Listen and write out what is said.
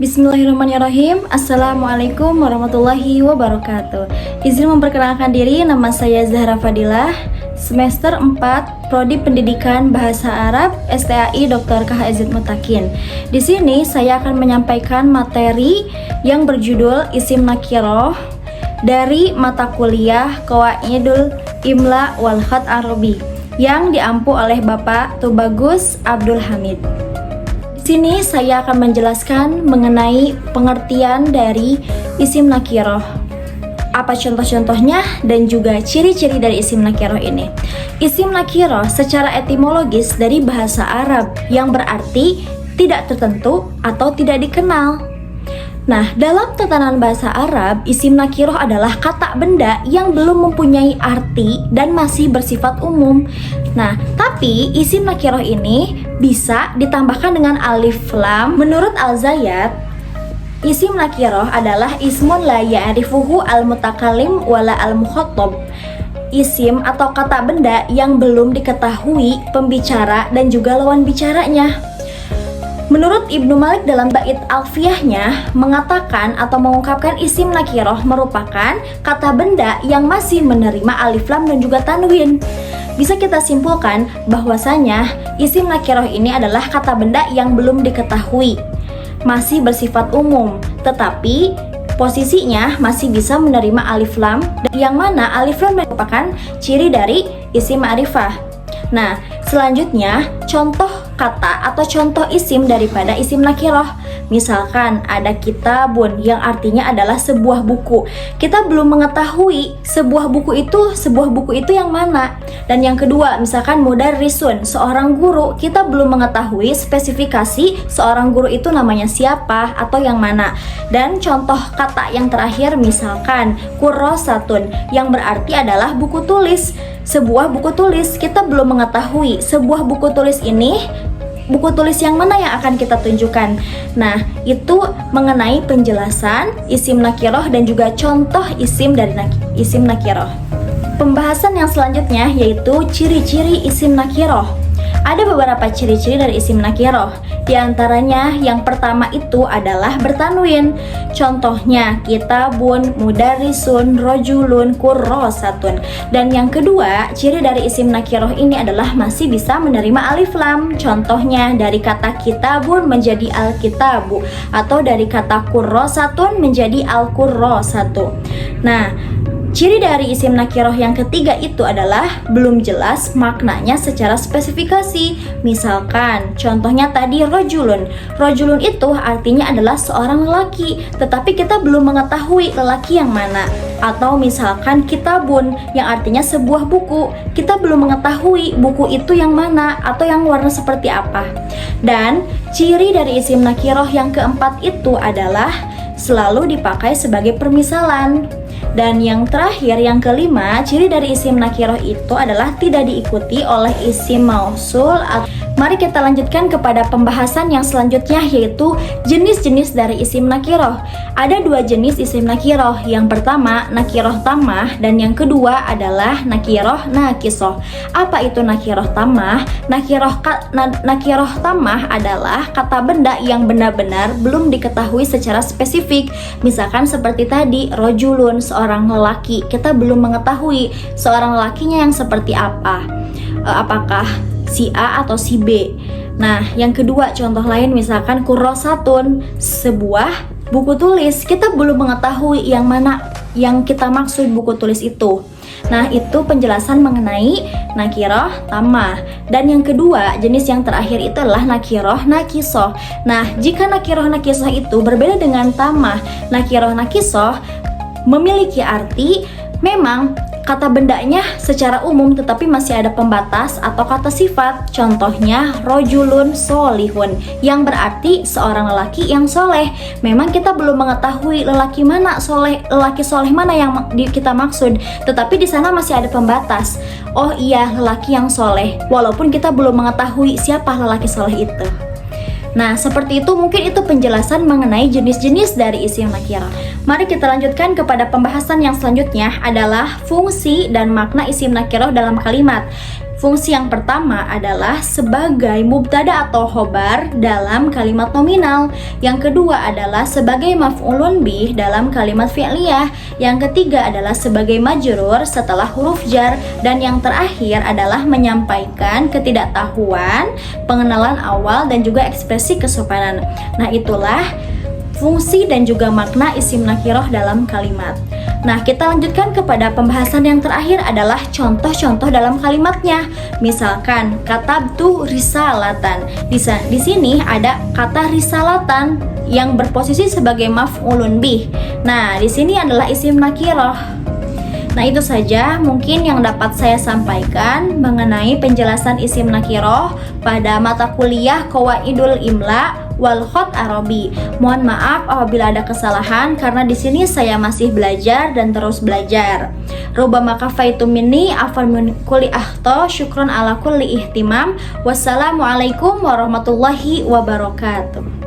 Bismillahirrahmanirrahim. Assalamualaikum warahmatullahi wabarakatuh. Izin memperkenalkan diri, nama saya Zahra Fadilah, semester 4, Prodi Pendidikan Bahasa Arab, STAI Dr. KH Mutakin. Di sini saya akan menyampaikan materi yang berjudul Isim Nakiroh dari mata kuliah Qawaidul Imla wal Khat Arabi yang diampu oleh Bapak Tubagus Abdul Hamid. Di sini saya akan menjelaskan mengenai pengertian dari isim nakiroh, apa contoh-contohnya dan juga ciri-ciri dari isim nakiroh ini. Isim nakiroh secara etimologis dari bahasa Arab yang berarti tidak tertentu atau tidak dikenal. Nah, dalam tatanan bahasa Arab, isim nakiroh adalah kata benda yang belum mempunyai arti dan masih bersifat umum. Nah, tapi isim nakiroh ini bisa ditambahkan dengan alif lam. Menurut Al-Zayat, isim nakiroh adalah ismun la ya'rifuhu al-mutakallim wala al-mukhatab. Isim atau kata benda yang belum diketahui pembicara dan juga lawan bicaranya. Menurut Ibnu Malik dalam bait Alfiyahnya mengatakan atau mengungkapkan isim nakiroh merupakan kata benda yang masih menerima alif lam dan juga tanwin. Bisa kita simpulkan bahwasanya isim nakiroh ini adalah kata benda yang belum diketahui, masih bersifat umum, tetapi posisinya masih bisa menerima alif lam, yang mana alif lam merupakan ciri dari isim ma'rifah. Nah, selanjutnya contoh kata atau contoh isim daripada isim nakiroh. Misalkan ada kitabun yang artinya adalah sebuah buku. Kita belum mengetahui sebuah buku itu yang mana. Dan yang kedua, misalkan mudarrisun, seorang guru, kita belum mengetahui spesifikasi seorang guru itu namanya siapa atau yang mana. Dan contoh kata yang terakhir misalkan kurrosatun yang berarti adalah buku tulis. Sebuah buku tulis, kita belum mengetahui sebuah buku tulis ini buku tulis yang mana yang akan kita tunjukkan. Nah, itu mengenai penjelasan isim nakiroh dan juga contoh isim dari isim nakiroh. Pembahasan yang selanjutnya yaitu ciri-ciri isim nakiroh. Ada beberapa ciri-ciri dari isim nakiroh. Di antaranya yang pertama itu adalah bertanwin. Contohnya kitabun, mudarrisun, rojulun, kurrosatun. Dan yang kedua, ciri dari isim nakiroh ini adalah masih bisa menerima alif lam. Contohnya dari kata kitabun menjadi al-kitabu, atau dari kata kurrosatun menjadi al-kurrosatu. Nah, ciri dari isim nakiroh yang ketiga itu adalah belum jelas maknanya secara spesifikasi. Misalkan, contohnya tadi rojulun. Rojulun itu artinya adalah seorang lelaki, tetapi kita belum mengetahui lelaki yang mana. Atau misalkan kitabun yang artinya sebuah buku, kita belum mengetahui buku itu yang mana atau yang warna seperti apa. Dan ciri dari isim nakiroh yang keempat itu adalah selalu dipakai sebagai permisalan. Dan yang terakhir, yang kelima, ciri dari isim nakiroh itu adalah tidak diikuti oleh isim mausul. Mari kita lanjutkan kepada pembahasan yang selanjutnya, yaitu jenis-jenis dari isim nakiroh. Ada dua jenis isim nakiroh. Yang pertama, nakiroh tamah, dan yang kedua adalah nakiroh nakisoh. Apa itu nakiroh tamah? Nakiroh tamah adalah kata benda yang benar-benar belum diketahui secara spesifik. Misalkan seperti tadi, rojulun, seorang lelaki. Kita belum mengetahui seorang lelakinya yang seperti apa. Apakah si A atau si B. Nah, yang kedua, contoh lain misalkan kurrosatun, sebuah buku tulis. Kita belum mengetahui yang mana yang kita maksud buku tulis itu. Nah, itu penjelasan mengenai nakiroh tamah. Dan yang kedua, jenis yang terakhir itu adalah nakiroh nakisoh. Nah, jika nakiroh nakisoh itu berbeda dengan tamah, nakiroh nakisoh memiliki arti memang kata bendanya secara umum, tetapi masih ada pembatas atau kata sifat. Contohnya rojulun solihun yang berarti seorang lelaki yang soleh. Memang kita belum mengetahui lelaki mana soleh, lelaki soleh mana yang kita maksud, tetapi di sana masih ada pembatas. Oh iya, lelaki yang soleh, walaupun kita belum mengetahui siapa lelaki soleh itu. Nah, seperti itu, mungkin itu penjelasan mengenai jenis-jenis dari isim nakirah. Mari kita lanjutkan kepada pembahasan yang selanjutnya adalah fungsi dan makna isim nakirah dalam kalimat. Fungsi yang pertama adalah sebagai mubtada atau khobar dalam kalimat nominal. Yang kedua adalah sebagai maf'ulun bih dalam kalimat fi'liyah. Yang ketiga adalah sebagai majrur setelah huruf jar. Dan yang terakhir adalah menyampaikan ketidaktahuan, pengenalan awal, dan juga ekspresi kesopanan. Nah, itulah fungsi dan juga makna isim nakiroh dalam kalimat. Nah, kita lanjutkan kepada pembahasan yang terakhir adalah contoh-contoh dalam kalimatnya. Misalkan katabtu risalatan. Di sini ada kata risalatan yang berposisi sebagai maf'ulun bih. Nah, di sini adalah isim nakiroh. Nah, itu saja mungkin yang dapat saya sampaikan mengenai penjelasan isim nakiroh pada mata kuliah Qawaidul Imla wal Khat Arabi. Mohon maaf apabila ada kesalahan karena di sini saya masih belajar dan terus belajar. Rubbama kafaitu minni afwan min kulli akhta, syukron ala kulli ihtimam. Wassalamualaikum warahmatullahi wabarakatuh.